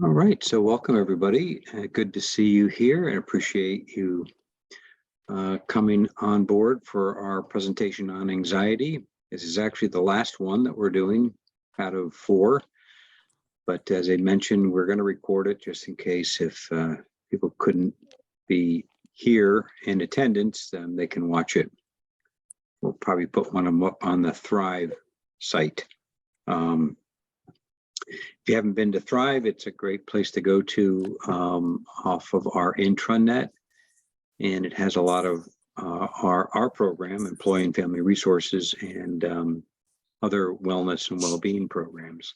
All right, so welcome everybody. Good to see you here and appreciate you coming on board for our presentation on anxiety. This is actually the last one that we're doing out of 4, but as I mentioned, we're going to record it just in case if people couldn't be here in attendance, then they can watch it. We'll probably put one up on the Thrive site. If you haven't been to Thrive, it's a great place to go to off of our intranet, and it has a lot of our program, Employee and Family Resources, and other wellness and well-being programs.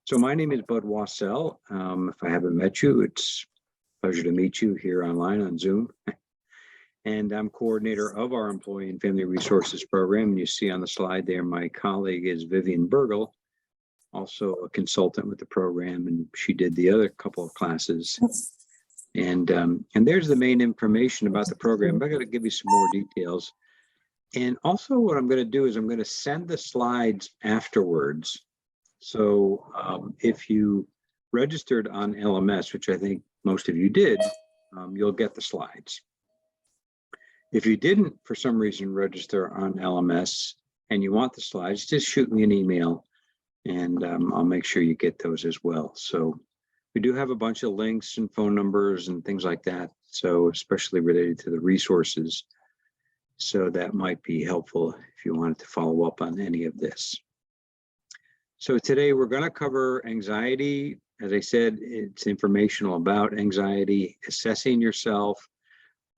So my name is Bud Wassell. If I haven't met you, it's a pleasure to meet you here online on Zoom. And I'm coordinator of our Employee and Family Resources program. And you see on the slide there, my colleague is Vivian Burgle, also a consultant with the program, and she did the other couple of classes. And there's the main information about the program. I'm going to give you some more details. And also what I'm going to do is I'm going to send the slides afterwards. So if you registered on LMS, which I think most of you did, you'll get the slides. If you didn't, for some reason, register on LMS and you want the slides, just shoot me an email and I'll make sure you get those as well. So we do have a bunch of links and phone numbers and things like that. So especially related to the resources. So that might be helpful if you wanted to follow up on any of this. So today we're going to cover anxiety. As I said, it's informational about anxiety, assessing yourself.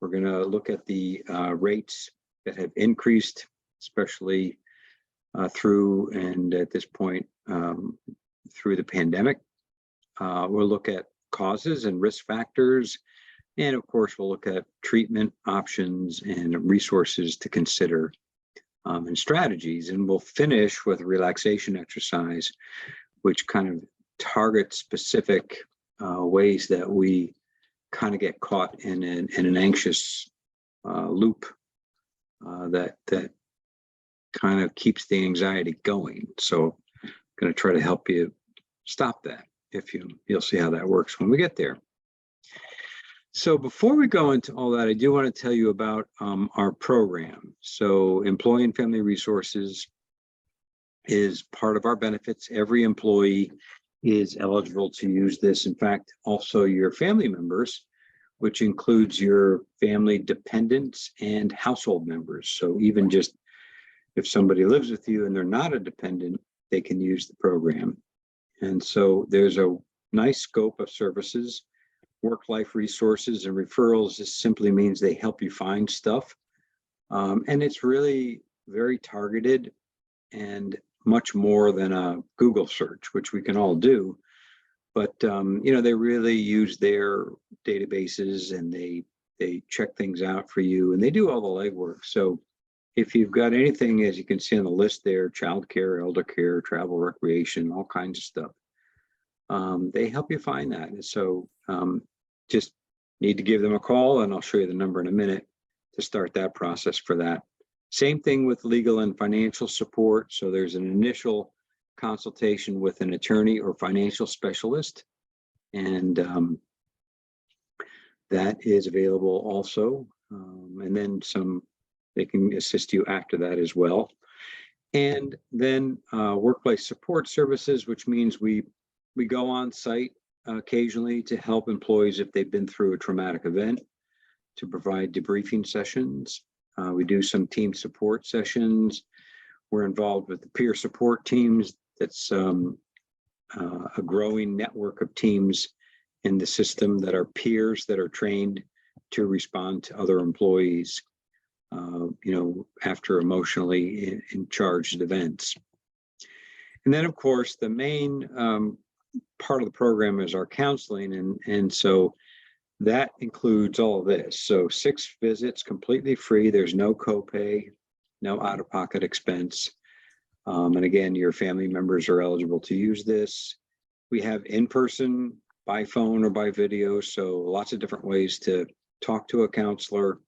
We're going to look at the rates that have increased, especially through and at this point through the pandemic. We'll look at causes and risk factors, and of course we'll look at treatment options and resources to consider and strategies. And we'll finish with a relaxation exercise, which kind of targets specific ways that we kind of get caught in an anxious loop that kind of keeps the anxiety going. So I'm going to try to help you stop that. If you'll see how that works when we get there. So before we go into all that, I do want to tell you about our program. So Employee and Family Resources is part of our benefits. Every employee is eligible to use this. In fact, also your family members, which includes your family dependents and household members. So even just if somebody lives with you and they're not a dependent, they can use the program. And so there's a nice scope of services, work-life resources and referrals. This simply means they help you find stuff. And it's really very targeted and much more than a Google search, which we can all do. But, they really use their databases and they check things out for you and they do all the legwork. So if you've got anything, as you can see on the list there, childcare, elder care, travel, recreation, all kinds of stuff, they help you find that. And so just need to give them a call, and I'll show you the number in a minute to start that process for that. Same thing with legal and financial support. So there's an initial consultation with an attorney or financial specialist, and that is available also. And then they can assist you after that as well. And then workplace support services, which means we go on site occasionally to help employees if they've been through a traumatic event, to provide debriefing sessions. We do some team support sessions. We're involved with the peer support teams. That's a growing network of teams in the system that are peers that are trained to respond to other employees, after emotionally charged events. And then, of course, the main part of the program is our counseling. And so that includes all of this. So 6 visits completely free. There's no copay, no out-of-pocket expense. And again, your family members are eligible to use this. We have in-person, by phone or by video. So lots of different ways to talk to a counselor,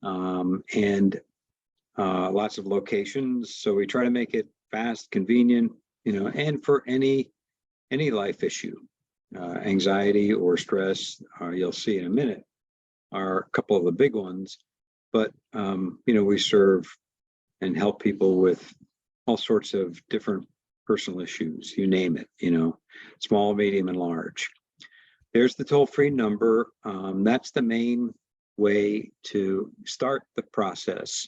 and lots of locations. So we try to make it fast, convenient, and for any life issue. anxiety or stress, you'll see in a minute, are a couple of the big ones. But, we serve and help people with all sorts of different personal issues, you name it, small, medium, and large. There's the toll-free number. That's the main way to start the process.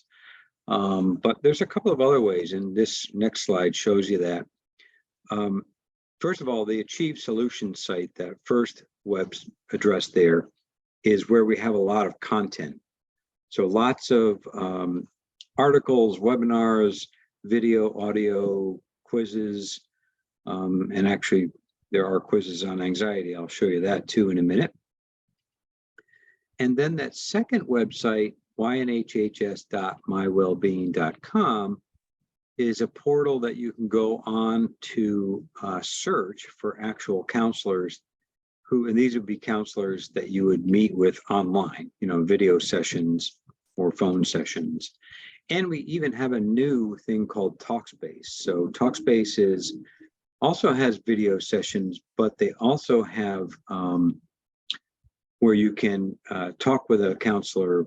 But there's a couple of other ways, and this next slide shows you that. First of all, the Achieve Solutions site, that first web address there, is where we have a lot of content. So lots of articles, webinars, video, audio, quizzes, and actually there are quizzes on anxiety. I'll show you that too in a minute. And then that second website, ynhhs.mywellbeing.com, is a portal that you can go on to search for actual counselors and these would be counselors that you would meet with online, video sessions or phone sessions. And we even have a new thing called Talkspace. So Talkspace also has video sessions, but they also have where you can talk with a counselor,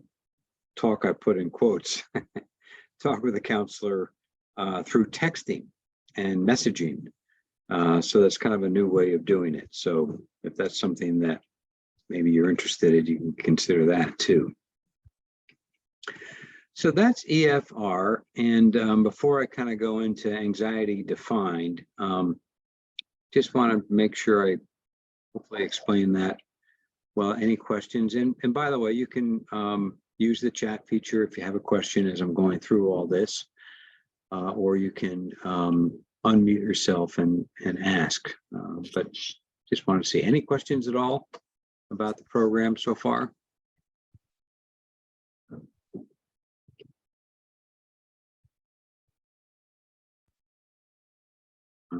I put in quotes, talk with a counselor through texting and messaging. So that's kind of a new way of doing it. So if that's something that maybe you're interested in, you can consider that too. So that's EFR. And before I kind of go into anxiety defined, just want to make sure I hopefully explain that well. Any questions? And by the way, you can use the chat feature if you have a question as I'm going through all this, or you can unmute yourself and ask. But just want to see any questions at all about the program so far.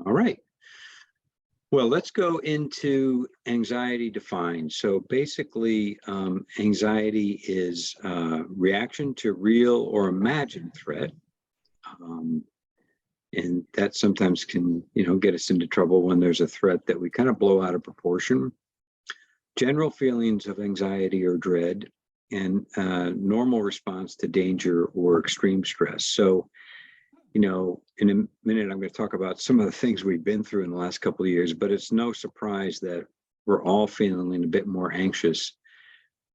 All right. Well, let's go into anxiety defined. So basically, anxiety is reaction to real or imagined threat. And that sometimes can, get us into trouble when there's a threat that we kind of blow out of proportion. General feelings of anxiety or dread, and normal response to danger or extreme stress. So, in a minute, I'm going to talk about some of the things we've been through in the last couple of years, but it's no surprise that we're all feeling a bit more anxious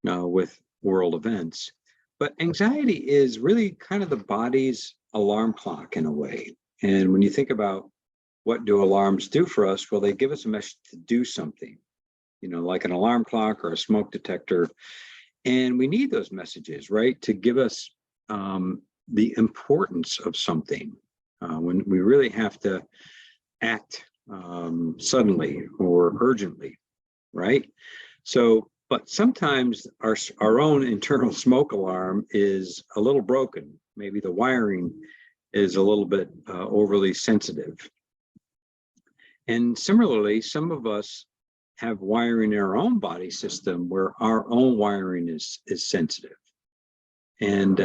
with world events. But anxiety is really kind of the body's alarm clock in a way. And when you think about what do alarms do for us, well, they give us a message to do something, like an alarm clock or a smoke detector. And we need those messages, right, to give us the importance of something when we really have to act suddenly or urgently, right? So, but sometimes our own internal smoke alarm is a little broken. Maybe the wiring is a little bit overly sensitive. And similarly, some of us have wiring in our own body system where our own wiring is sensitive. And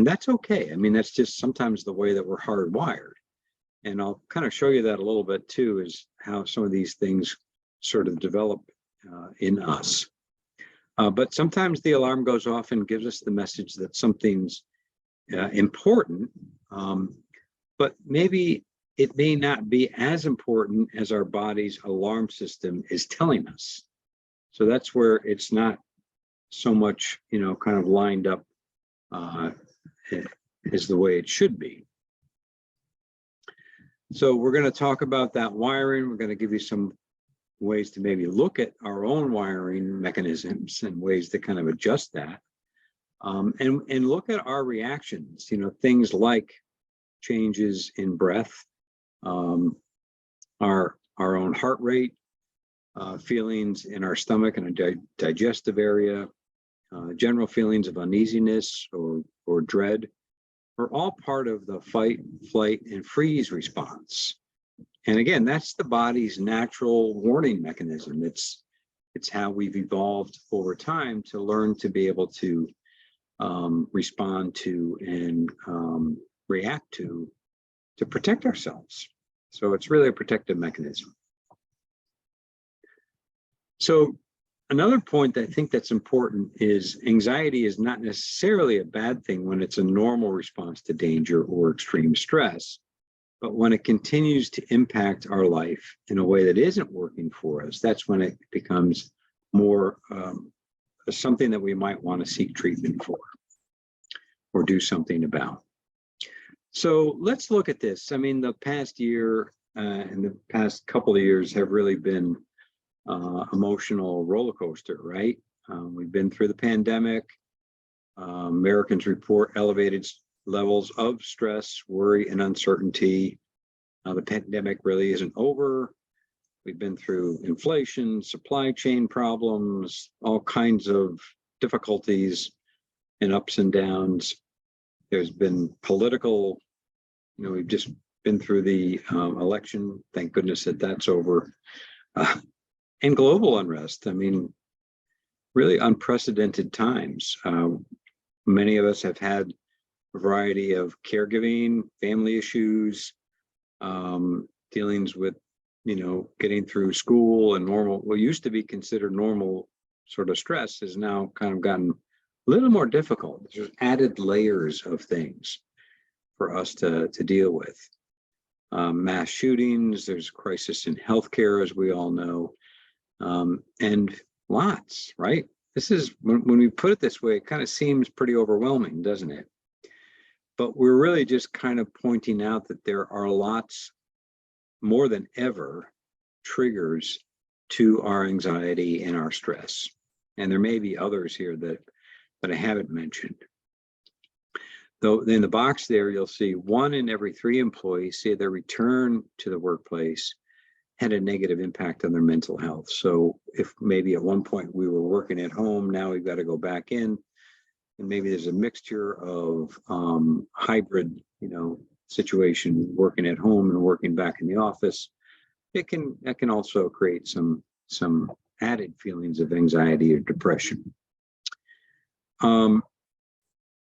that's okay. I mean, that's just sometimes the way that we're hardwired. And I'll kind of show you that a little bit too, is how some of these things sort of develop in us. But sometimes the alarm goes off and gives us the message that something's important, but maybe it may not be as important as our body's alarm system is telling us. So that's where it's not so much, kind of lined up is the way it should be. So we're going to talk about that wiring. We're going to give you some ways to maybe look at our own wiring mechanisms and ways to kind of adjust that. And look at our reactions, things like changes in breath, our own heart rate, feelings in our stomach and our digestive area, general feelings of uneasiness or dread, are all part of the fight, flight, and freeze response. And again, that's the body's natural warning mechanism. It's how we've evolved over time to learn to be able to respond to and react to protect ourselves. So it's really a protective mechanism. So another point that I think that's important is anxiety is not necessarily a bad thing when it's a normal response to danger or extreme stress. But when it continues to impact our life in a way that isn't working for us, that's when it becomes more something that we might want to seek treatment for or do something about. So let's look at this. I mean, the past year and the past couple of years have really been emotional roller coaster, right? We've been through the pandemic. Americans report elevated levels of stress, worry, and uncertainty. The pandemic really isn't over. We've been through inflation, supply chain problems, all kinds of difficulties and ups and downs. There's been political, we've just been through the election. Thank goodness that that's over. And global unrest. I mean, really unprecedented times. Many of us have had a variety of caregiving, family issues, dealings with, getting through school and normal, what used to be considered normal sort of stress has now kind of gotten a little more difficult. There's added layers of things for us to deal with. Mass shootings, there's a crisis in healthcare, as we all know, and lots, right? This is, when we put it this way, it kind of seems pretty overwhelming, doesn't it? But we're really just kind of pointing out that there are lots more than ever triggers to our anxiety and our stress. And there may be others here that I haven't mentioned. Though in the box there, you'll see 1 in every 3 employees say their return to the workplace had a negative impact on their mental health. So if maybe at one point we were working at home, now we've got to go back in, and maybe there's a mixture of hybrid, situation, working at home and working back in the office. That can also create some added feelings of anxiety or depression. And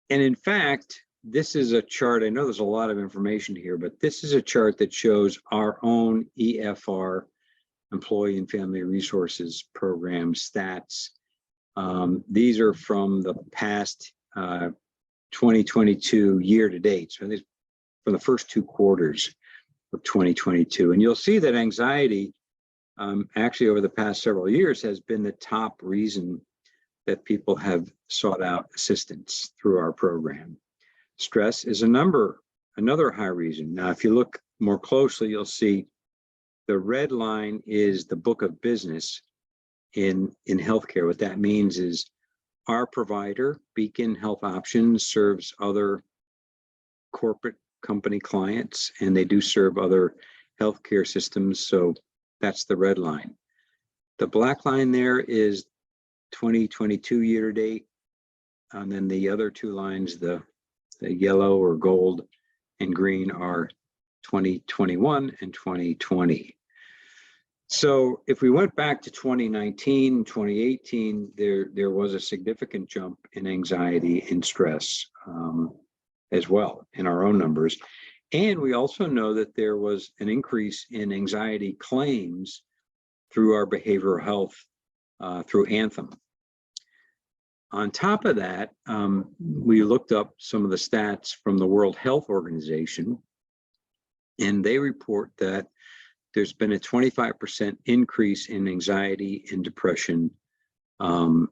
in fact, this is a chart. I know there's a lot of information here, but this is a chart that shows our own EFR, Employee and Family Resources Program stats. These are from the past 2022 year to date. So these from the first 2 quarters of 2022. And you'll see that anxiety actually over the past several years has been the top reason that people have sought out assistance through our program. Stress is another high reason. Now, if you look more closely, you'll see the red line is the book of business in healthcare. What that means is our provider, Beacon Health Options, serves other corporate company clients, and they do serve other healthcare systems. So that's the red line. The black line there is 2022 year to date. And then the other 2 lines, the yellow or gold and green, are 2021 and 2020. So if we went back to 2019, 2018, there was a significant jump in anxiety and stress as well in our own numbers. And we also know that there was an increase in anxiety claims through our behavioral health, through Anthem. On top of that, we looked up some of the stats from the World Health Organization, and they report that there's been a 25% increase in anxiety and depression over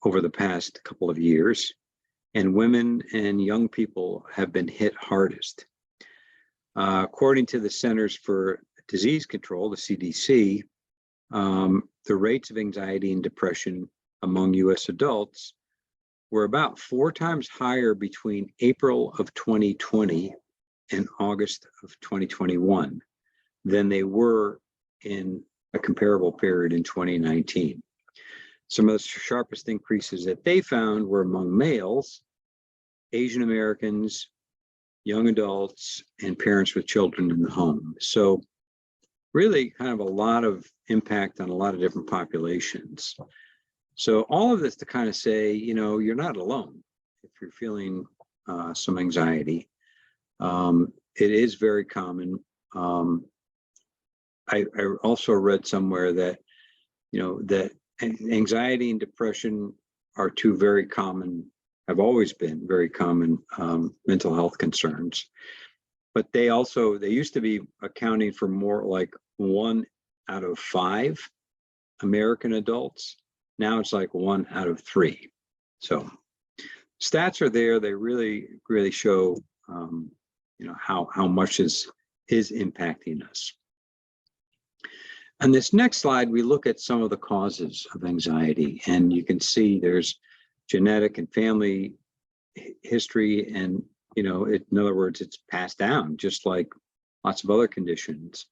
the past couple of years, and women and young people have been hit hardest. According to the Centers for Disease Control, the CDC, the rates of anxiety and depression among US adults were about 4 times higher between April of 2020 and August of 2021 than they were in a comparable period in 2019. Some of the sharpest increases that they found were among males, Asian Americans, young adults, and parents with children in the home. So really kind of a lot of impact on a lot of different populations. So all of this to kind of say, you're not alone if you're feeling some anxiety. It is very common. I also read somewhere that, that anxiety and depression are two very common, have always been very common mental health concerns. But they used to be accounting for more like 1 out of 5 American adults. Now it's like 1 out of 3. So stats are there. They really, really show, how much is impacting us. On this next slide, we look at some of the causes of anxiety, and you can see there's genetic and family history, and in other words, it's passed down just like lots of other conditions.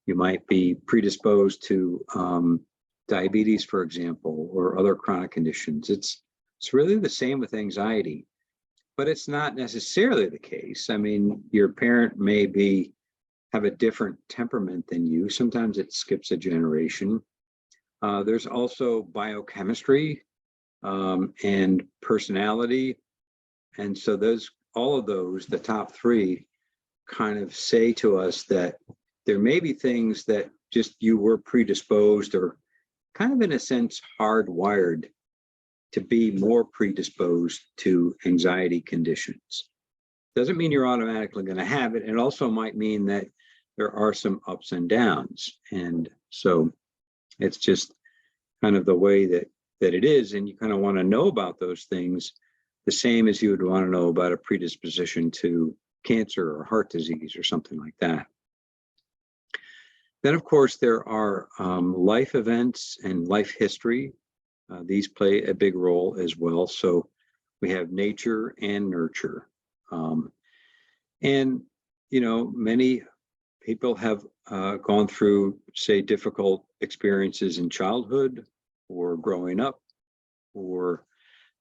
You might be predisposed to diabetes, for example, or other chronic conditions. It's really the same with anxiety, but it's not necessarily the case. I mean, your parent may have a different temperament than you. Sometimes it skips a generation. There's also biochemistry and personality. And so all of those, the top 3, kind of say to us that there may be things that just you were predisposed or kind of in a sense hardwired to be more predisposed to anxiety conditions. Doesn't mean you're automatically going to have it. It also might mean that there are some ups and downs. And so it's just kind of the way that it is. And you kind of want to know about those things the same as you would want to know about a predisposition to cancer or heart disease or something like that. Then, of course, there are life events and life history. These play a big role as well. So we have nature and nurture. And, many people have gone through, say, difficult experiences in childhood or growing up, or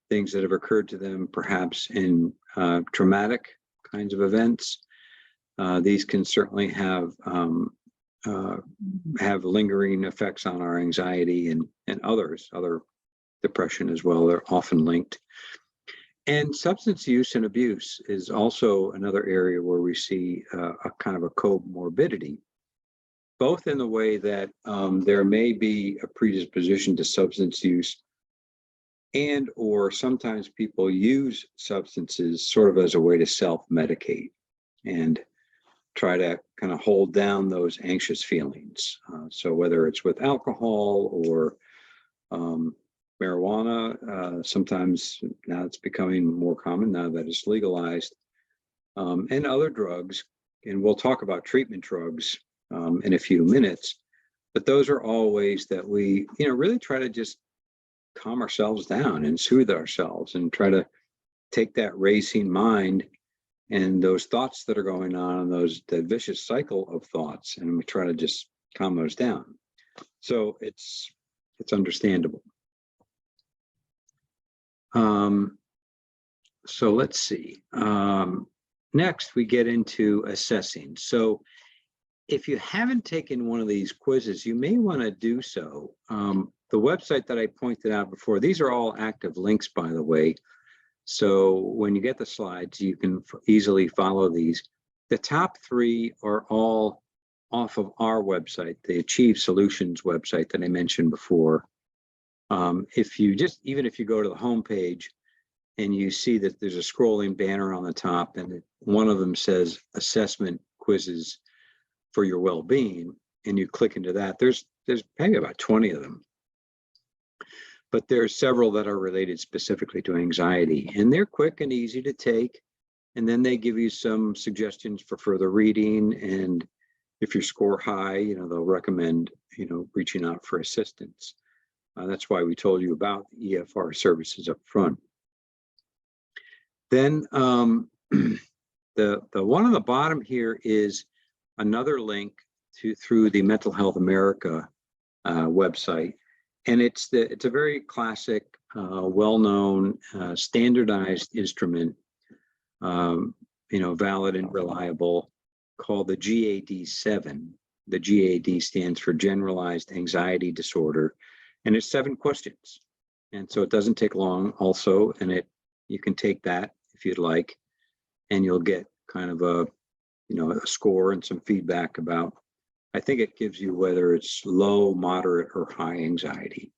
things that have occurred to them perhaps in traumatic kinds of events. These can certainly have lingering effects on our anxiety and other depression as well. They're often linked. And substance use and abuse is also another area where we see a kind of a comorbidity, both in the way that there may be a predisposition to substance use, and or sometimes people use substances sort of as a way to self-medicate and try to kind of hold down those anxious feelings. So whether it's with alcohol or marijuana, sometimes now it's becoming more common now that it's legalized, and other drugs. And we'll talk about treatment drugs in a few minutes, but those are all ways that we, really try to just calm ourselves down and soothe ourselves and try to take that racing mind and those thoughts that are going on and that vicious cycle of thoughts, and we try to just calm those down. So it's understandable. So let's see. Next, we get into assessing. So if you haven't taken one of these quizzes, you may want to do so. The website that I pointed out before, these are all active links, by the way. So when you get the slides, you can easily follow these. The top 3 are all off of our website, the Achieve Solutions website that I mentioned before. Even if you go to the homepage and you see that there's a scrolling banner on the top, and one of them says assessment quizzes for your well-being, and you click into that, there's maybe about 20 of them. But there's several that are related specifically to anxiety, and they're quick and easy to take. And then they give you some suggestions for further reading. And if you score high, they'll recommend, reaching out for assistance. That's why we told you about the EFR services up front. Then the one on the bottom here is another link through the Mental Health America website. And it's a very classic, well-known, standardized instrument, valid and reliable, called the GAD-7. The GAD stands for Generalized Anxiety Disorder, and it's 7 questions. And so it doesn't take long also, and you can take that if you'd like, and you'll get kind of a score and some feedback about I think it gives you whether it's low, moderate, or high anxiety,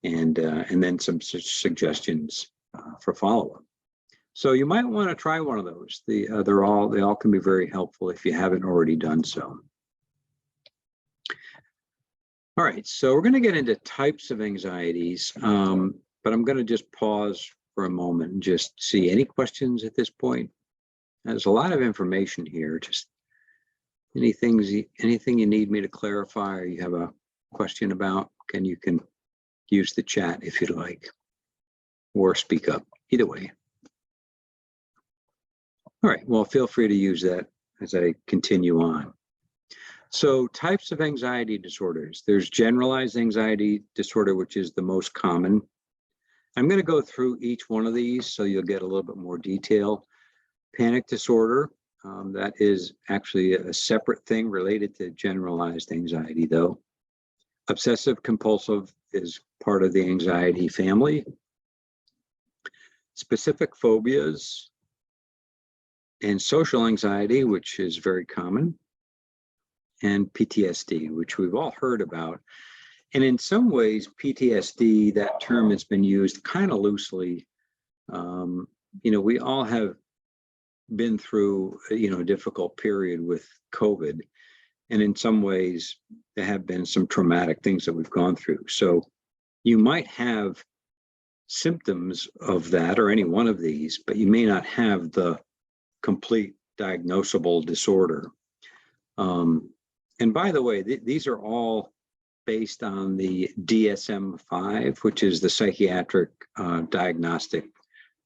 and then some suggestions for follow-up. So you might want to try one of those. They all can be very helpful if you haven't already done so. All right, so we're going to get into types of anxieties, but I'm going to just pause for a moment and just see any questions at this point. There's a lot of information here. Just anything you need me to clarify, or you have a question about, you can use the chat if you'd like, or speak up. Either way. All right, well, feel free to use that as I continue on. So types of anxiety disorders. There's generalized anxiety disorder, which is the most common. I'm going to go through each one of these so you'll get a little bit more detail. Panic disorder, that is actually a separate thing related to generalized anxiety, though. Obsessive compulsive is part of the anxiety family. Specific phobias and social anxiety, which is very common. And PTSD, which we've all heard about. And in some ways, PTSD, that term has been used kind of loosely. We all have been through, a difficult period with COVID. And in some ways, there have been some traumatic things that we've gone through. So you might have symptoms of that or any one of these, but you may not have the complete diagnosable disorder. And by the way, these are all based on the DSM-5, which is the Psychiatric Diagnostic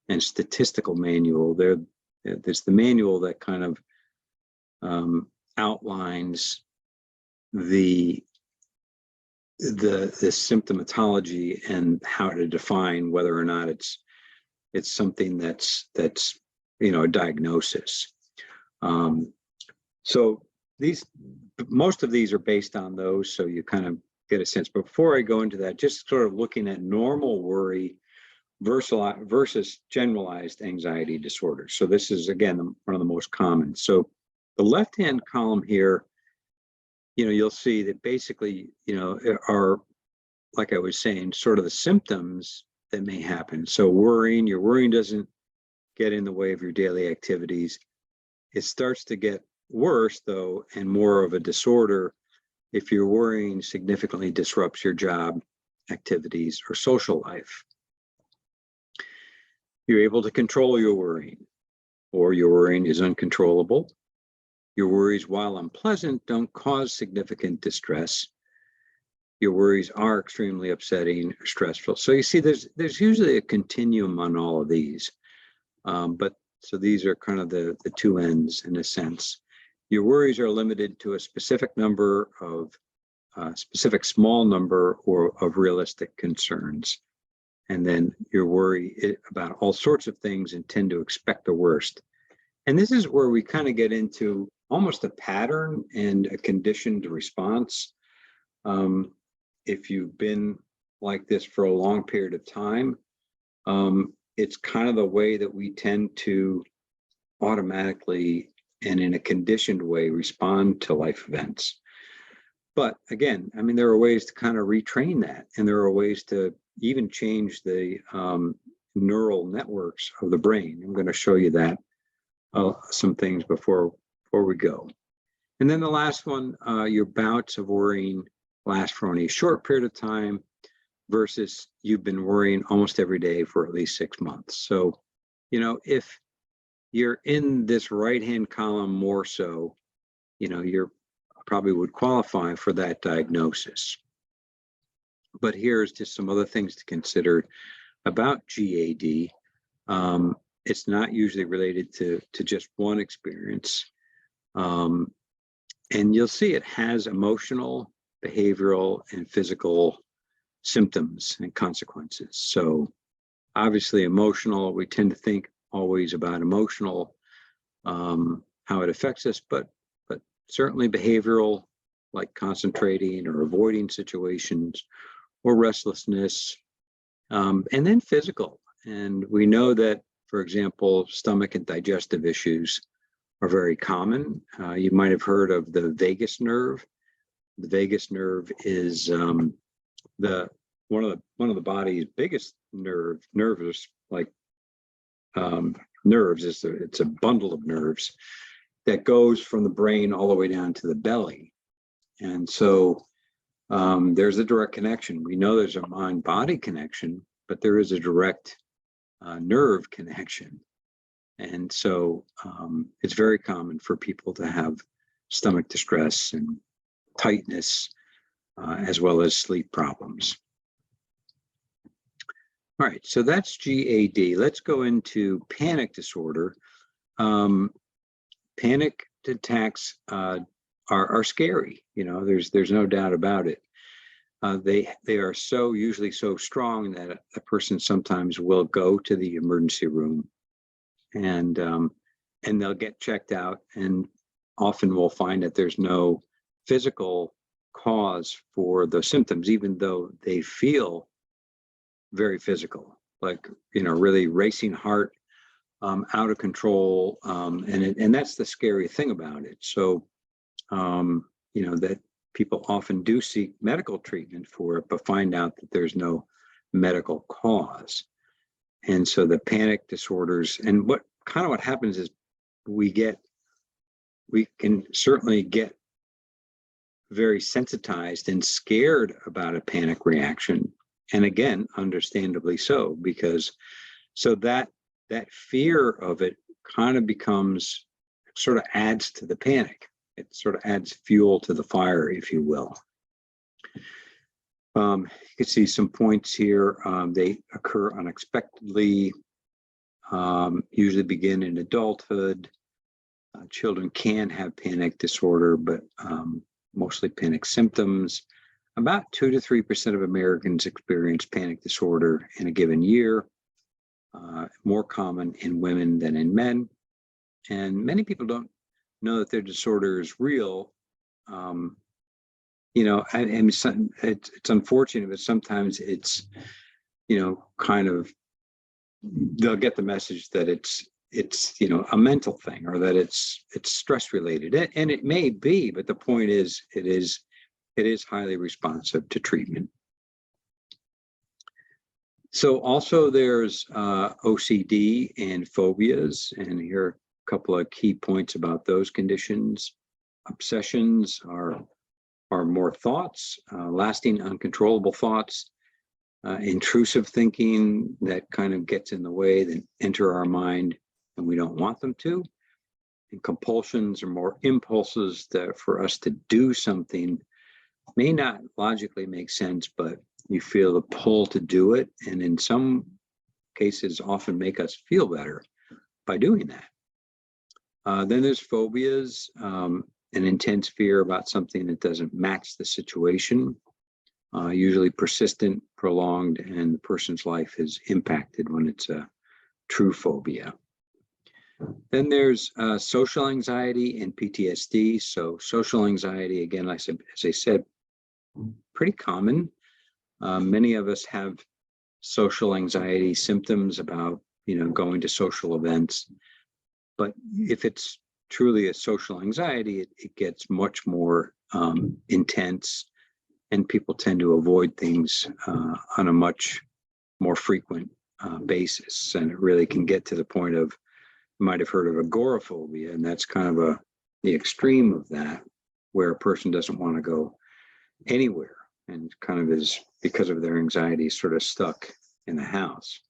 and Statistical Manual. There's the manual that kind of outlines the symptomatology and how to define whether or not it's something that's a diagnosis. So most of these are based on those, so you kind of get a sense. Before I go into that, just sort of looking at normal worry versus generalized anxiety disorder. So this is, again, one of the most common. So the left-hand column here, you'll see that basically, are, like I was saying, sort of the symptoms that may happen. So your worrying doesn't get in the way of your daily activities. It starts to get worse, though, and more of a disorder if your worrying significantly disrupts your job activities or social life. You're able to control your worrying, or your worrying is uncontrollable. Your worries, while unpleasant, don't cause significant distress. Your worries are extremely upsetting or stressful. So you see, there's usually a continuum on all of these. So these are kind of the two ends in a sense. Your worries are limited to a specific small number of realistic concerns. And then you worry about all sorts of things and tend to expect the worst. And this is where we kind of get into almost a pattern and a conditioned response. If you've been like this for a long period of time, it's kind of the way that we tend to automatically and in a conditioned way respond to life events. But again, there are ways to kind of retrain that, and there are ways to even change the neural networks of the brain. I'm going to show you that some things before we go. And then the last one, your bouts of worrying last for only a short period of time versus you've been worrying almost every day for at least 6 months. So, if you're in this right-hand column more so, you're probably would qualify for that diagnosis. But here's just some other things to consider about GAD. It's not usually related to just one experience. And you'll see it has emotional, behavioral, and physical symptoms and consequences. So obviously emotional, we tend to think always about emotional, how it affects us, but certainly behavioral, like concentrating or avoiding situations, or restlessness, and then physical. And we know that, for example, stomach and digestive issues are very common. You might have heard of the vagus nerve. The vagus nerve is the one of the body's biggest nerves, like nerves. It's a bundle of nerves that goes from the brain all the way down to the belly. And so there's a direct connection. We know there's a mind-body connection, but there is a direct nerve connection. And so it's very common for people to have stomach distress and tightness, as well as sleep problems. All right, so that's GAD. Let's go into panic disorder. Panic attacks are scary. There's no doubt about it. They are usually so strong that a person sometimes will go to the emergency room, and they'll get checked out, and often we'll find that there's no physical cause for the symptoms, even though they feel very physical, like really racing heart, out of control, and that's the scary thing about it. So that people often do seek medical treatment for it, but find out that there's no medical cause. And so the panic disorders, and what happens is we can certainly get very sensitized and scared about a panic reaction. And again, understandably so, because that fear of it kind of becomes, sort of adds to the panic. It sort of adds fuel to the fire, if you will. You can see some points here. They occur unexpectedly, usually begin in adulthood. Children can have panic disorder, but mostly panic symptoms. About 2 to 3% of Americans experience panic disorder in a given year, more common in women than in men. And many people don't know that their disorder is real. It's unfortunate, but sometimes it's, kind of, they'll get the message that it's a mental thing, or that it's stress related, and it may be, but the point is, it is highly responsive to treatment. So also there's OCD and phobias, and here are a couple of key points about those conditions. Obsessions are more thoughts, lasting uncontrollable thoughts, intrusive thinking that kind of gets in the way, that enter our mind and we don't want them to. And compulsions are more impulses that for us to do something may not logically make sense, but you feel the pull to do it, and in some cases often make us feel better by doing that. Then there's phobias, an intense fear about something that doesn't match the situation, usually persistent, prolonged, and the person's life is impacted when it's a true phobia. Then there's social anxiety and PTSD. So social anxiety, again, as I said, pretty common. Many of us have social anxiety symptoms about, going to social events. But if it's truly a social anxiety, it gets much more intense, and people tend to avoid things on a much more frequent basis. And it really can get to the point of, you might have heard of agoraphobia, and that's kind of the extreme of that, where a person doesn't want to go anywhere and kind of is, because of their anxiety, sort of stuck in the house.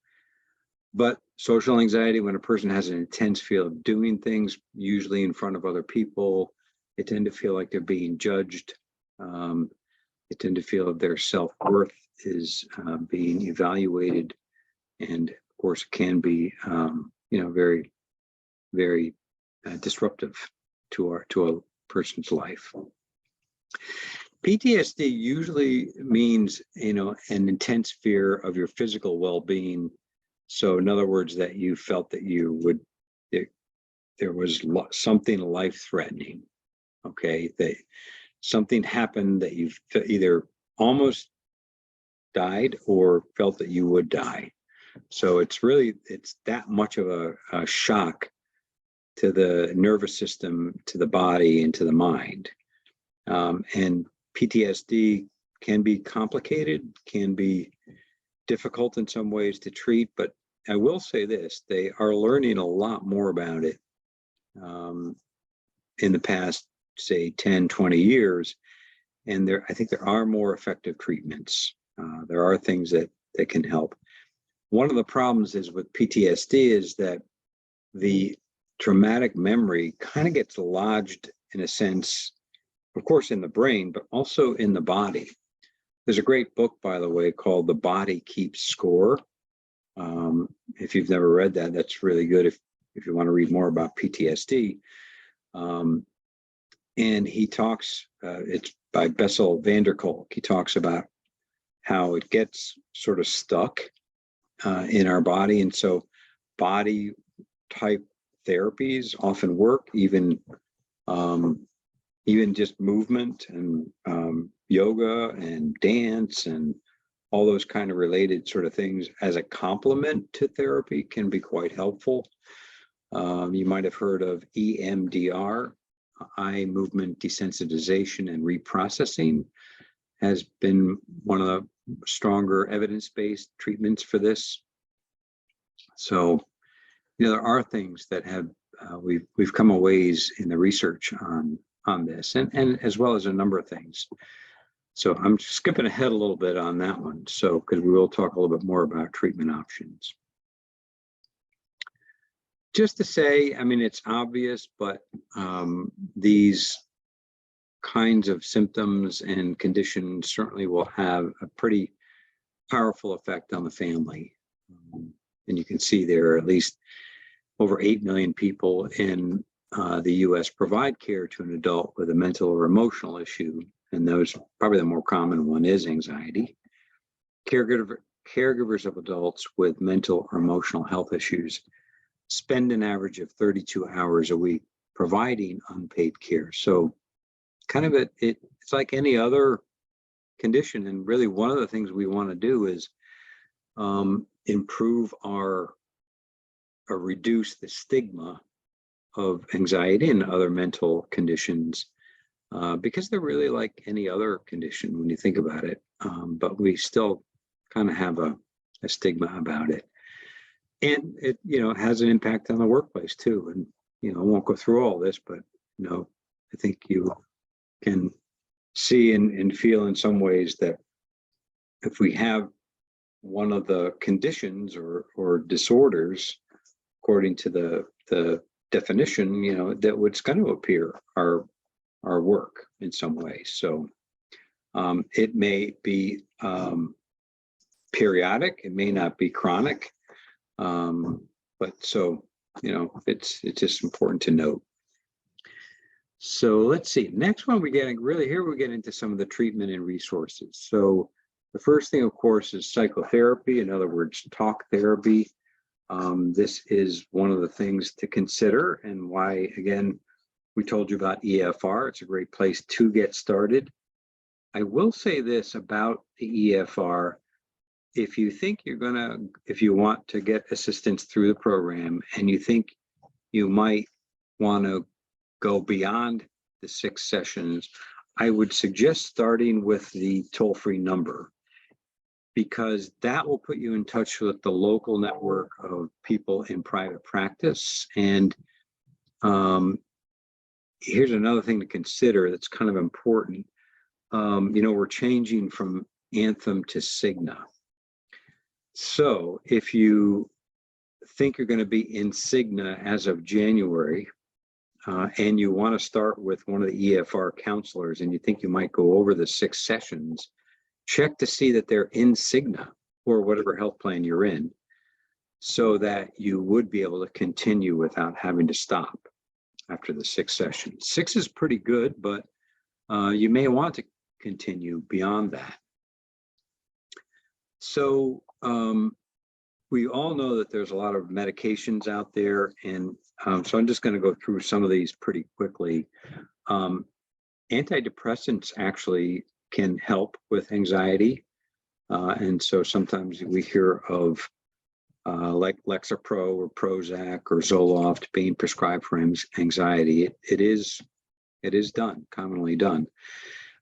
But social anxiety, when a person has an intense feel of doing things, usually in front of other people, they tend to feel like they're being judged. They tend to feel that their self-worth is being evaluated, and of course it can be very, very disruptive to a person's life. PTSD usually means, an intense fear of your physical well-being. So in other words, that you felt that there was something life-threatening, okay? That something happened that you either almost died or felt that you would die. So it's that much of a shock to the nervous system, to the body, and to the mind. And PTSD can be complicated, can be difficult in some ways to treat, but I will say this, they are learning a lot more about it in the past, say, 10, 20 years. And I think there are more effective treatments. There are things that can help. One of the problems is with PTSD is that the traumatic memory kind of gets lodged in a sense, of course, in the brain, but also in the body. There's a great book, by the way, called The Body Keeps Score. If you've never read that, that's really good if you want to read more about PTSD. And he talks, it's by Bessel van der Kolk. He talks about how it gets sort of stuck in our body. And so body type therapies often work, even just movement and yoga and dance and all those kind of related sort of things as a complement to therapy can be quite helpful. You might have heard of EMDR, eye movement desensitization and reprocessing, has been one of the stronger evidence-based treatments for this. So, there are things that have we've come a ways in the research on this, and as well as a number of things. So I'm skipping ahead a little bit on that one. So, because we will talk a little bit more about treatment options. Just to say, I mean, it's obvious, but these kinds of symptoms and conditions certainly will have a pretty powerful effect on the family. And you can see there are at least over 8 million people in the US provide care to an adult with a mental or emotional issue. And those, probably the more common one is anxiety. Caregivers of adults with mental or emotional health issues spend an average of 32 hours a week providing unpaid care. So kind of it's like any other condition. And really one of the things we want to do is improve or reduce the stigma of anxiety and other mental conditions, because they're really like any other condition when you think about it. But we still kind of have a stigma about it. And it, has an impact on the workplace too. And, I won't go through all this, but, I think you can see and feel in some ways that if we have one of the conditions or disorders, according to the definition, that what's going to appear our work in some way. So it may be periodic, it may not be chronic, but so it's just important to note. So let's see. Next one, we're getting into some of the treatment and resources. So the first thing, of course, is psychotherapy. In other words, talk therapy. This is one of the things to consider, and why, again, we told you about EFR. It's a great place to get started. I will say this about the EFR. If you think if you want to get assistance through the program and you think you might want to go beyond the 6 sessions, I would suggest starting with the toll-free number, because that will put you in touch with the local network of people in private practice. And here's another thing to consider that's kind of important. We're changing from Anthem to Cigna. So if you think you're going to be in Cigna as of January, and you want to start with one of the EFR counselors, and you think you might go over the 6 sessions, check to see that they're in Cigna or whatever health plan you're in, so that you would be able to continue without having to stop after the 6 sessions. 6 is pretty good, but you may want to continue beyond that. So we all know that there's a lot of medications out there, and so I'm just going to go through some of these pretty quickly. Antidepressants actually can help with anxiety, and so sometimes we hear of like Lexapro or Prozac or Zoloft being prescribed for anxiety. It is done, commonly done.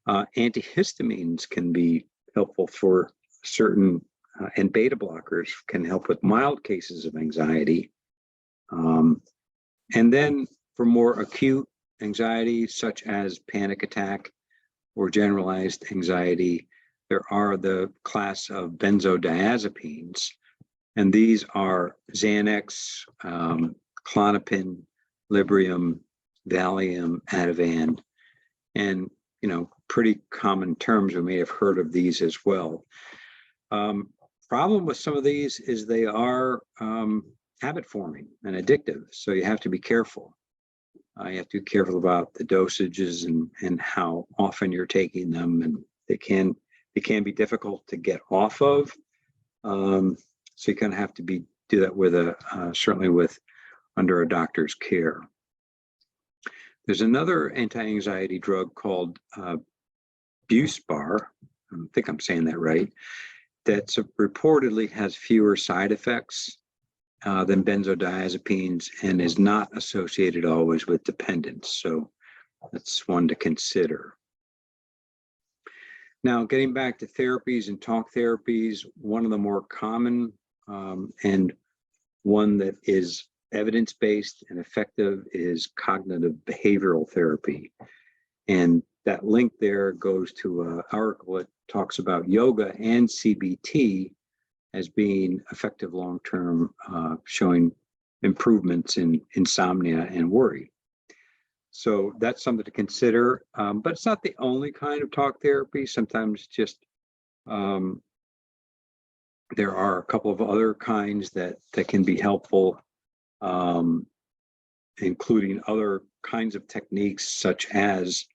Antihistamines can be helpful for certain, and beta blockers can help with mild cases of anxiety. And then for more acute anxiety, such as panic attack or generalized anxiety, there are the class of benzodiazepines, and these are Xanax, Klonopin, Librium, Valium, Ativan, and pretty common terms. We may have heard of these as well. Problem with some of these is they are habit forming and addictive, so you have to be careful. You have to be careful about the dosages and how often you're taking them, and it can be difficult to get off of. So you kind of have to do that with certainly under a doctor's care. There's another anti-anxiety drug called Buspar. I think I'm saying that right. That's reportedly has fewer side effects than benzodiazepines and is not associated always with dependence. So that's one to consider. Now, getting back to therapies and talk therapies, one of the more common and one that is evidence-based and effective is cognitive behavioral therapy. And that link there goes to an article that talks about yoga and CBT as being effective long-term, showing improvements in insomnia and worry. So that's something to consider, but it's not the only kind of talk therapy. Sometimes just there are a couple of other kinds that can be helpful, including other kinds of techniques such as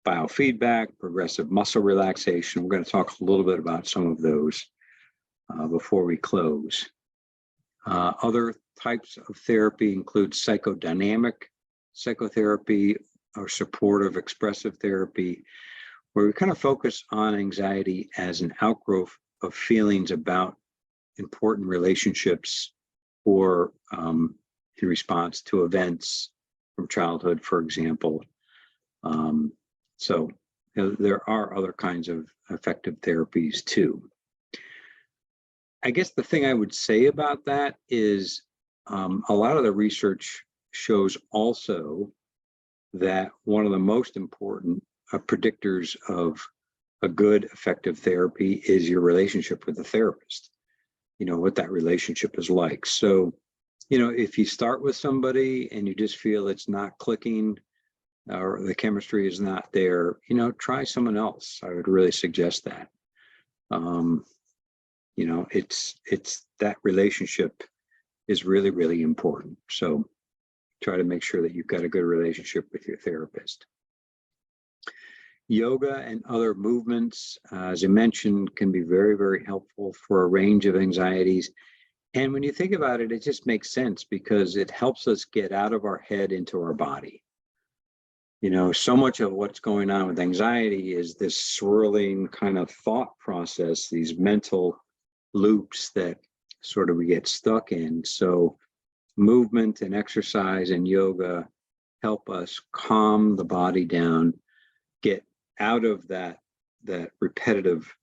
biofeedback, progressive muscle relaxation. We're going to talk a little bit about some of those before we close. Other types of therapy include psychodynamic psychotherapy or supportive expressive therapy, where we kind of focus on anxiety as an outgrowth of feelings about important relationships or in response to events from childhood, for example. So there are other kinds of effective therapies too. I guess the thing I would say about that is a lot of the research shows also that one of the most important predictors of a good effective therapy is your relationship with the therapist, what that relationship is like. So, if you start with somebody and you just feel it's not clicking or the chemistry is not there, try someone else. I would really suggest that. It's that relationship is really, really important. So try to make sure that you've got a good relationship with your therapist. Yoga and other movements, as I mentioned, can be very, very helpful for a range of anxieties. And when you think about it, it just makes sense because it helps us get out of our head into our body. So much of what's going on with anxiety is this swirling kind of thought process, these mental loops that sort of we get stuck in. So movement and exercise and yoga help us calm the body down, get out of that repetitive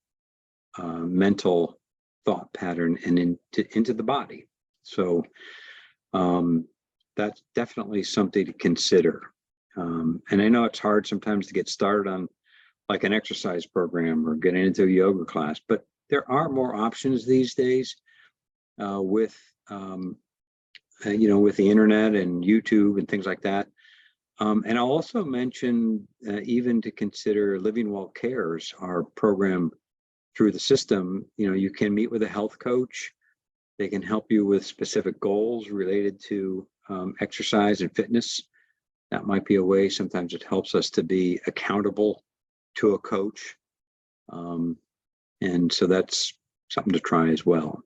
mental thought pattern and into the body. So that's definitely something to consider. And I know it's hard sometimes to get started on like an exercise program or getting into a yoga class, but there are more options these days with the internet and YouTube and things like that. And I'll also mention even to consider Living Well Cares, our program through the system. You can meet with a health coach. They can help you with specific goals related to exercise and fitness. That might be a way. Sometimes it helps us to be accountable to a coach. And so that's something to try as well.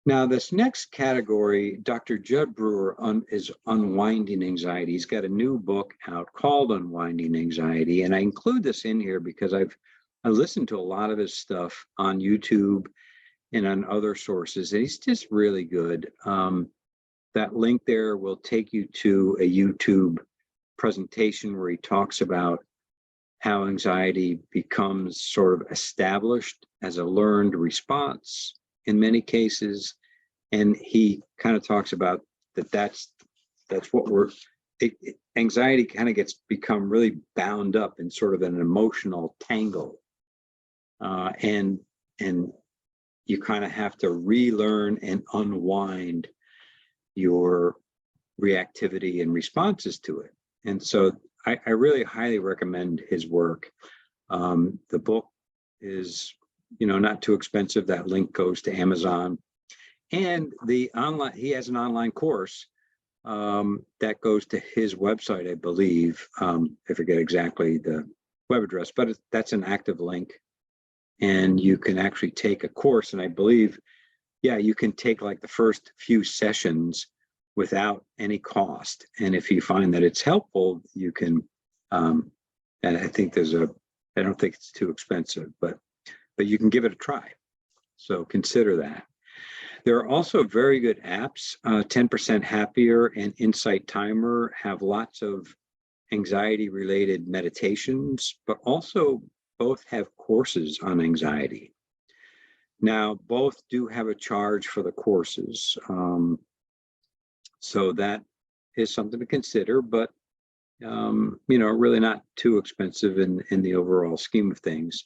Now, this next category, Dr. Judd Brewer is unwinding anxiety. He's got a new book out called Unwinding Anxiety. And I include this in here because I listened to a lot of his stuff on YouTube and on other sources, and he's just really good. That link there will take you to a YouTube presentation where he talks about how anxiety becomes sort of established as a learned response in many cases. And he kind of talks about that's what anxiety kind of become really bound up in sort of an emotional tangle. And you kind of have to relearn and unwind your reactivity and responses to it. And so I really highly recommend his work. The book is, not too expensive. That link goes to Amazon. And he has an online course that goes to his website, I believe. I forget exactly the web address, but that's an active link. And you can actually take a course. And I believe, you can take like the first few sessions without any cost. And if you find that it's helpful, you can, and I think I don't think it's too expensive, but you can give it a try. So consider that. There are also very good apps. 10% Happier and Insight Timer have lots of anxiety related meditations, but also both have courses on anxiety. Now, both do have a charge for the courses. So that is something to consider, but really not too expensive in the overall scheme of things.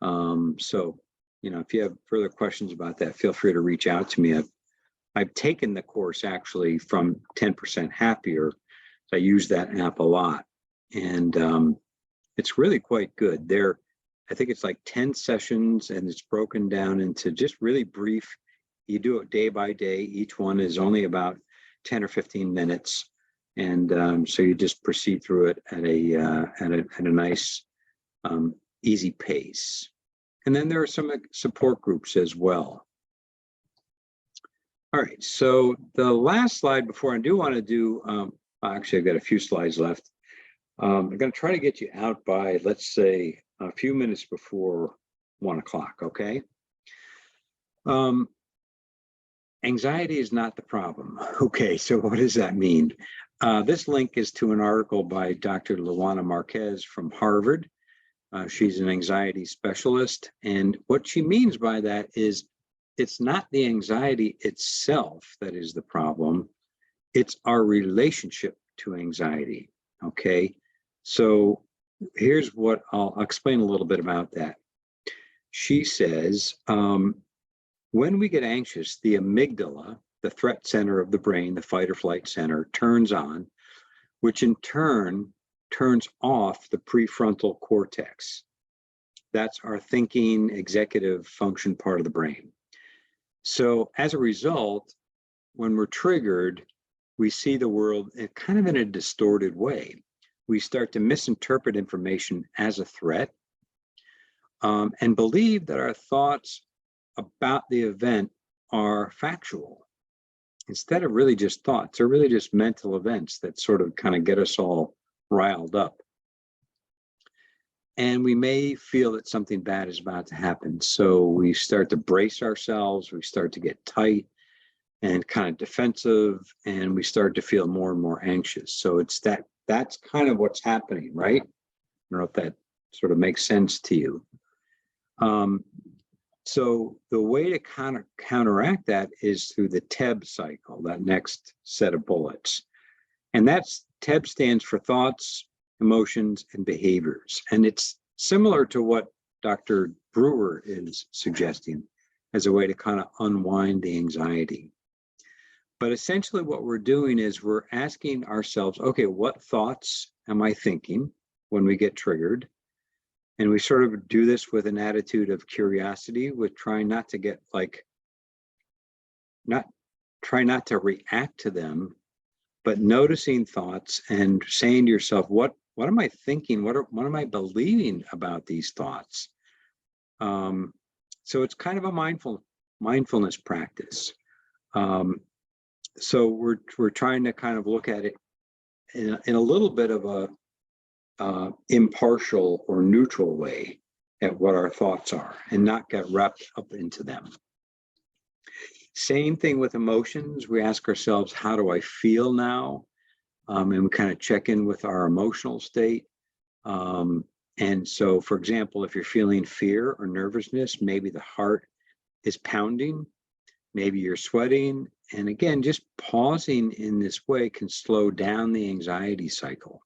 So, if you have further questions about that, feel free to reach out to me. I've taken the course actually from 10% Happier. So I use that app a lot, and it's really quite good. I think it's like 10 sessions, and it's broken down into just really brief. You do it day by day. Each one is only about 10 or 15 minutes. And so you just proceed through it at a nice, easy pace. And then there are some support groups as well. All right, so the last slide before I do want to do, actually I've got a few slides left. I'm going to try to get you out by, let's say, a few minutes before 1 o'clock, okay? Anxiety is not the problem. Okay, so what does that mean? This link is to an article by Dr. Luana Marquez from Harvard. She's an anxiety specialist. And what she means by that is it's not the anxiety itself that is the problem. It's our relationship to anxiety, okay? So here's what I'll explain a little bit about that. She says, when we get anxious, the amygdala, the threat center of the brain, the fight or flight center, turns on, which in turn turns off the prefrontal cortex. That's our thinking, executive function part of the brain. So as a result, when we're triggered, we see the world kind of in a distorted way. We start to misinterpret information as a threat, and believe that our thoughts about the event are factual. Instead of really just thoughts, they're really just mental events that sort of kind of get us all riled up. And we may feel that something bad is about to happen. So we start to brace ourselves, we start to get tight and kind of defensive, and we start to feel more and more anxious. So that's kind of what's happening, right? I don't know if that sort of makes sense to you. So the way to kind of counteract that is through the TEB cycle, that next set of bullets. And TEB stands for thoughts, emotions, and behaviors. And it's similar to what Dr. Brewer is suggesting as a way to kind of unwind the anxiety. But essentially what we're doing is we're asking ourselves, okay, what thoughts am I thinking when we get triggered? And we sort of do this with an attitude of curiosity, with trying not to get try not to react to them, but noticing thoughts and saying to yourself, what am I thinking? What am I believing about these thoughts? So it's kind of a mindfulness practice. So we're trying to kind of look at it in a little bit of a impartial or neutral way at what our thoughts are and not get wrapped up into them. Same thing with emotions. We ask ourselves, how do I feel now? and we kind of check in with our emotional state. And so, for example, if you're feeling fear or nervousness, maybe the heart is pounding, maybe you're sweating. And again, just pausing in this way can slow down the anxiety cycle.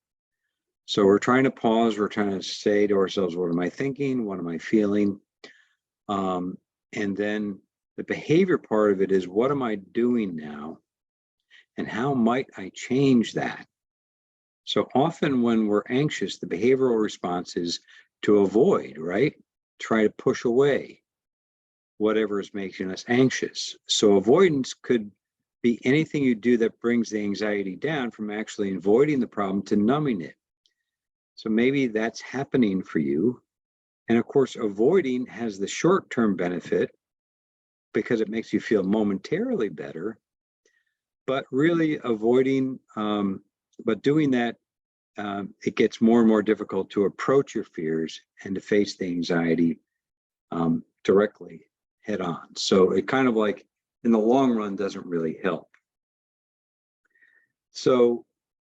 So we're trying to pause, we're trying to say to ourselves, what am I thinking? What am I feeling? And then the behavior part of it is, what am I doing now? And how might I change that? So often when we're anxious, the behavioral response is to avoid, right? Try to push away whatever is making us anxious. So avoidance could be anything you do that brings the anxiety down, from actually avoiding the problem to numbing it. So maybe that's happening for you. And of course, avoiding has the short-term benefit because it makes you feel momentarily better, but really avoiding, but doing that, it gets more and more difficult to approach your fears and to face the anxiety directly head on. So it kind of like in the long run doesn't really help. So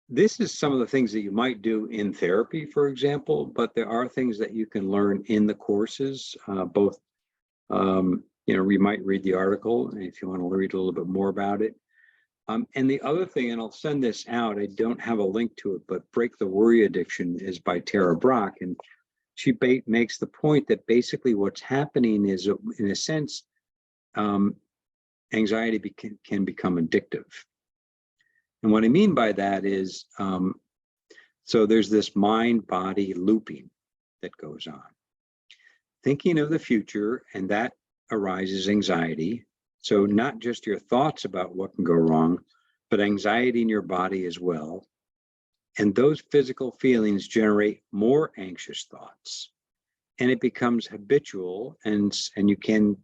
this is some of the things that you might do in therapy, for example, but there are things that you can learn in the courses, both, we might read the article if you want to read a little bit more about it. And the other thing, and I'll send this out, I don't have a link to it, but Break the Worry Addiction is by Tara Brach. And she makes the point that basically what's happening is, in a sense, anxiety can become addictive. And what I mean by that is, so there's this mind-body looping that goes on. Thinking of the future, and that arises anxiety. So not just your thoughts about what can go wrong, but anxiety in your body as well. And those physical feelings generate more anxious thoughts. And it becomes habitual, and you can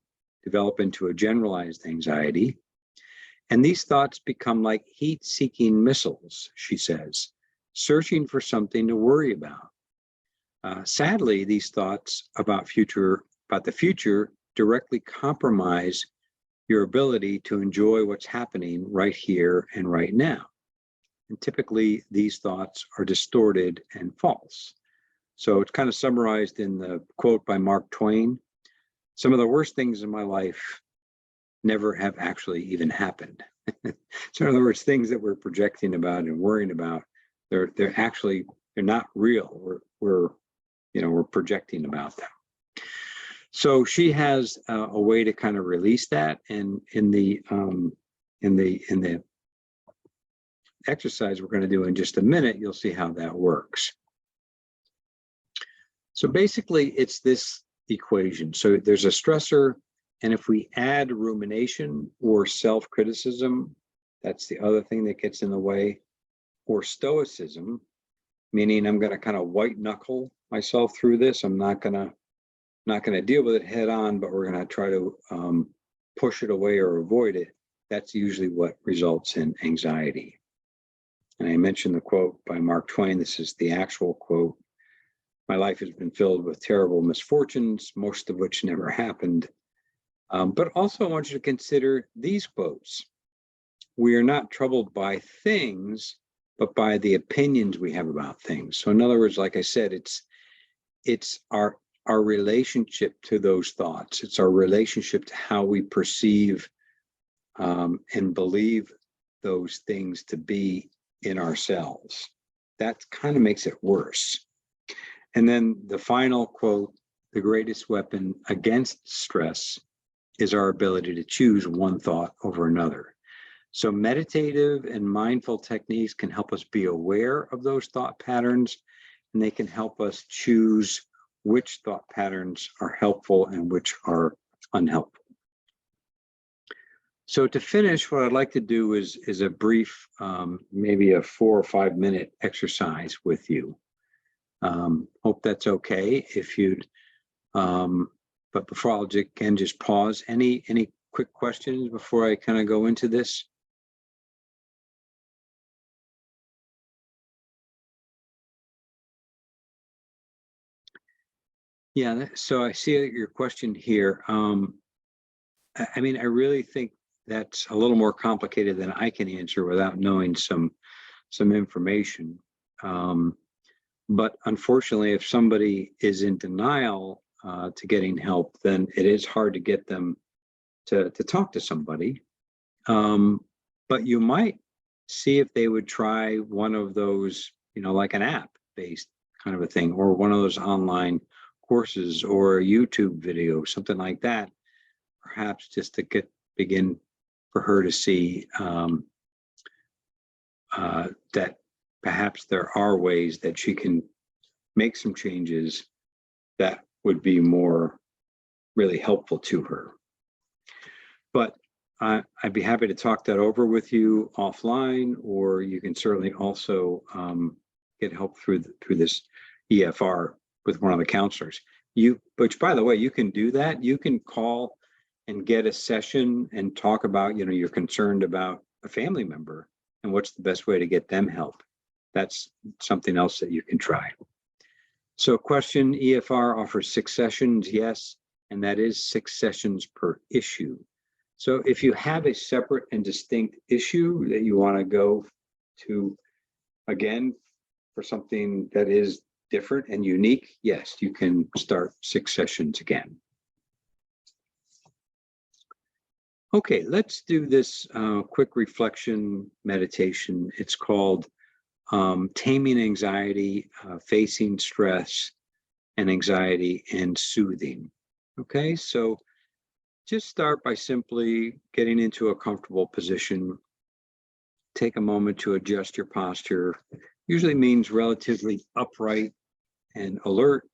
develop into a generalized anxiety. And these thoughts become like heat-seeking missiles, she says, searching for something to worry about. Sadly, these thoughts about the future directly compromise your ability to enjoy what's happening right here and right now. And typically, these thoughts are distorted and false. So it's kind of summarized in the quote by Mark Twain: "Some of the worst things in my life never have actually even happened." So in other words, things that we're projecting about and worrying about, they're not real. We're projecting about them. So she has a way to kind of release that, and in the exercise we're going to do in just a minute, you'll see how that works. So basically, it's this equation. So there's a stressor, and if we add rumination or self-criticism, that's the other thing that gets in the way, or stoicism, meaning I'm going to kind of white knuckle myself through this. I'm not going to deal with it head on, but we're going to try to push it away or avoid it. That's usually what results in anxiety. And I mentioned the quote by Mark Twain. This is the actual quote: "My life has been filled with terrible misfortunes, most of which never happened." But also I want you to consider these quotes: "We are not troubled by things, but by the opinions we have about things." So in other words, like I said, it's our relationship to those thoughts. It's our relationship to how we perceive and believe those things to be in ourselves. That kind of makes it worse. And then the final quote: "The greatest weapon against stress is our ability to choose one thought over another." So meditative and mindful techniques can help us be aware of those thought patterns, and they can help us choose which thought patterns are helpful and which are unhelpful. So to finish, what I'd like to do is a brief, maybe a 4 or 5 minute exercise with you. Hope that's okay. If you'd, but before I'll just pause. Any quick questions before I kind of go into this? Yeah, so I see your question here. I mean, I really think that's a little more complicated than I can answer without knowing some some information. But unfortunately, if somebody is in denial to getting help, then it is hard to get them to talk to somebody. But you might see if they would try one of those, like an app-based kind of a thing, or one of those online courses or a YouTube video, something like that, perhaps just to begin for her to see that perhaps there are ways that she can make some changes that would be more really helpful to her. But I'd be happy to talk that over with you offline, or you can certainly also get help through this EFR with one of the counselors. Which, by the way, you can do that. You can call and get a session and talk about, you're concerned about a family member and what's the best way to get them help. That's something else that you can try. So question, EFR offers 6 sessions, yes, and that is 6 sessions per issue. So if you have a separate and distinct issue that you want to go to, again, for something that is different and unique, yes, you can start 6 sessions again. Okay, let's do this quick reflection meditation. It's called Taming Anxiety, Facing Stress and Anxiety, and Soothing. Okay, so just start by simply getting into a comfortable position. Take a moment to adjust your posture. Usually means relatively upright and alert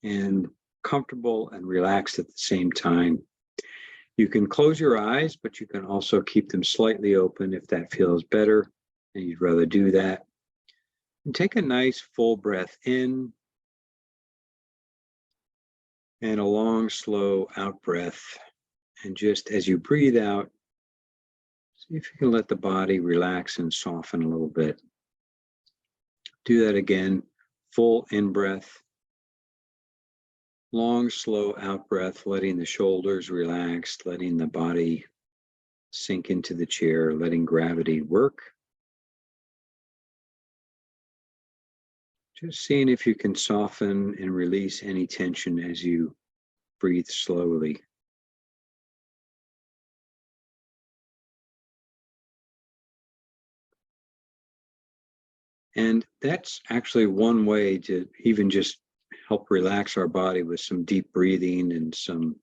and comfortable and relaxed at the same time. You can close your eyes, but you can also keep them slightly open if that feels better and you'd rather do that. And take a nice full breath in and a long, slow out breath. And just as you breathe out, see if you can let the body relax and soften a little bit. Do that again. Full in breath. Long, slow out breath, letting the shoulders relax, letting the body sink into the chair, letting gravity work. Just seeing if you can soften and release any tension as you breathe slowly. And that's actually one way to even just help relax our body, with some deep breathing and some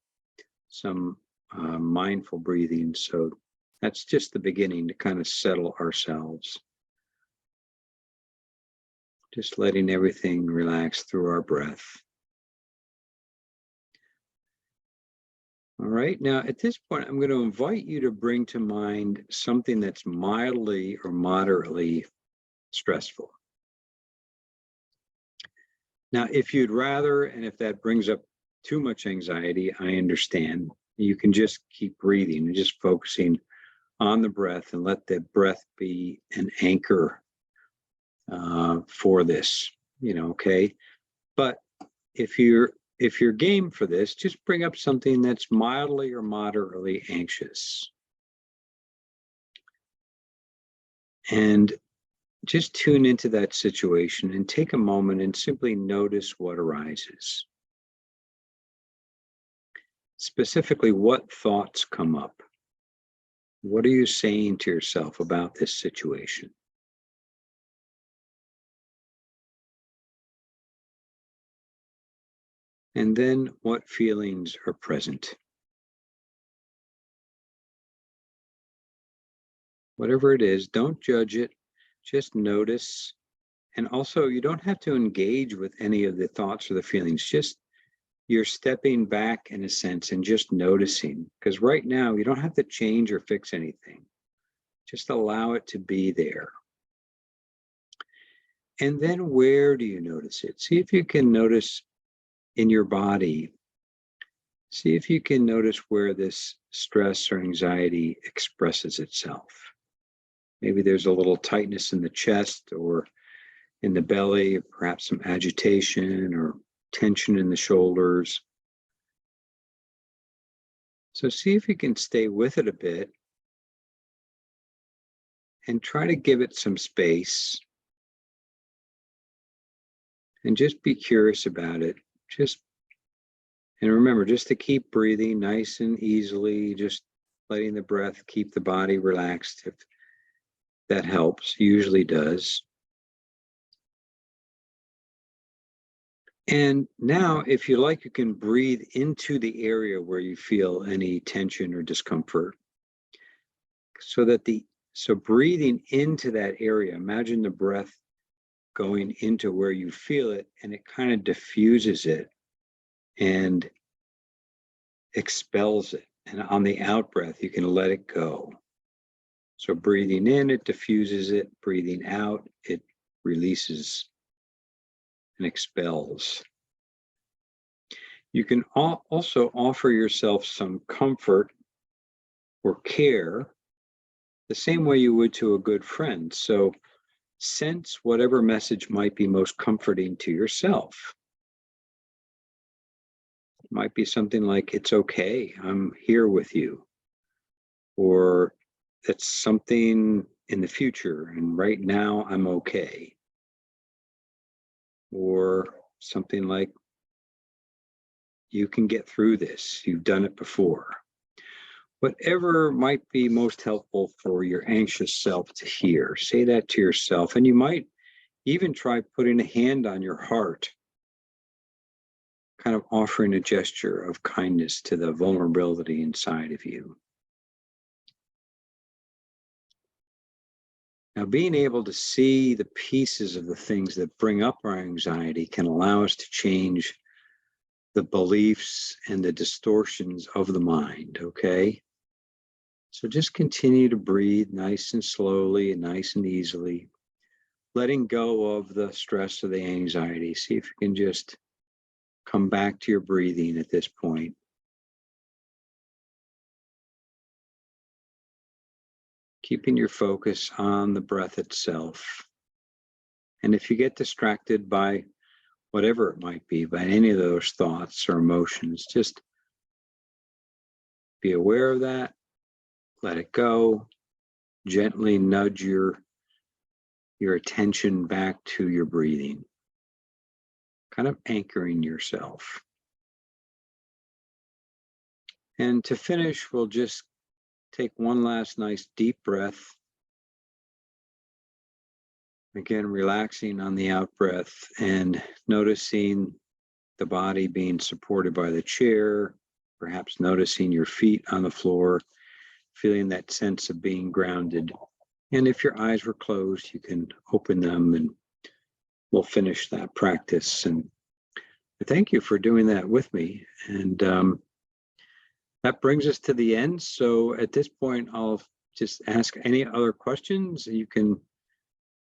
mindful breathing. So that's just the beginning to kind of settle ourselves. Just letting everything relax through our breath. All right, now at this point, I'm going to invite you to bring to mind something that's mildly or moderately stressful. Now, if you'd rather, and if that brings up too much anxiety, I understand. You can just keep breathing and just focusing on the breath, and let the breath be an anchor for this, okay? But if you're game for this, just bring up something that's mildly or moderately anxious. And just tune into that situation and take a moment and simply notice what arises. Specifically, what thoughts come up? What are you saying to yourself about this situation? And then what feelings are present? Whatever it is, don't judge it, just notice. And also, you don't have to engage with any of the thoughts or the feelings. Just you're stepping back in a sense and just noticing, because right now you don't have to change or fix anything. Just allow it to be there. And then where do you notice it? See if you can notice in your body. See if you can notice where this stress or anxiety expresses itself. Maybe there's a little tightness in the chest or in the belly, perhaps some agitation or tension in the shoulders. So see if you can stay with it a bit and try to give it some space. And just be curious about it. And remember, just to keep breathing nice and easily, just letting the breath keep the body relaxed. If that helps, usually does. And now, if you like, you can breathe into the area where you feel any tension or discomfort. So breathing into that area, imagine the breath going into where you feel it, and it kind of diffuses it and expels it. And on the out breath, you can let it go. So breathing in, it diffuses it. Breathing out, it releases and expels. You can also offer yourself some comfort or care the same way you would to a good friend. So sense whatever message might be most comforting to yourself. It might be something like, it's okay, I'm here with you. Or it's something in the future, and right now I'm okay. Or something like, you can get through this, you've done it before. Whatever might be most helpful for your anxious self to hear, say that to yourself. And you might even try putting a hand on your heart, kind of offering a gesture of kindness to the vulnerability inside of you. Now, being able to see the pieces of the things that bring up our anxiety can allow us to change the beliefs and the distortions of the mind, okay? So just continue to breathe nice and slowly and nice and easily, letting go of the stress or the anxiety. See if you can just come back to your breathing at this point. Keeping your focus on the breath itself. And if you get distracted by whatever it might be, by any of those thoughts or emotions, just be aware of that, let it go, gently nudge your attention back to your breathing, kind of anchoring yourself. And to finish, we'll just take one last nice deep breath. Again, relaxing on the out breath and noticing the body being supported by the chair, perhaps noticing your feet on the floor, feeling that sense of being grounded. And if your eyes were closed, you can open them, and we'll finish that practice. And thank you for doing that with me. And that brings us to the end. So at this point, I'll just ask any other questions. You can,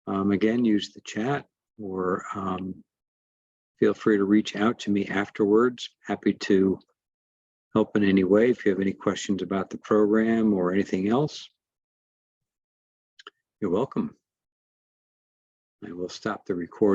again, use the chat, or feel free to reach out to me afterwards. Happy to help in any way if you have any questions about the program or anything else. You're welcome. I will stop the recording.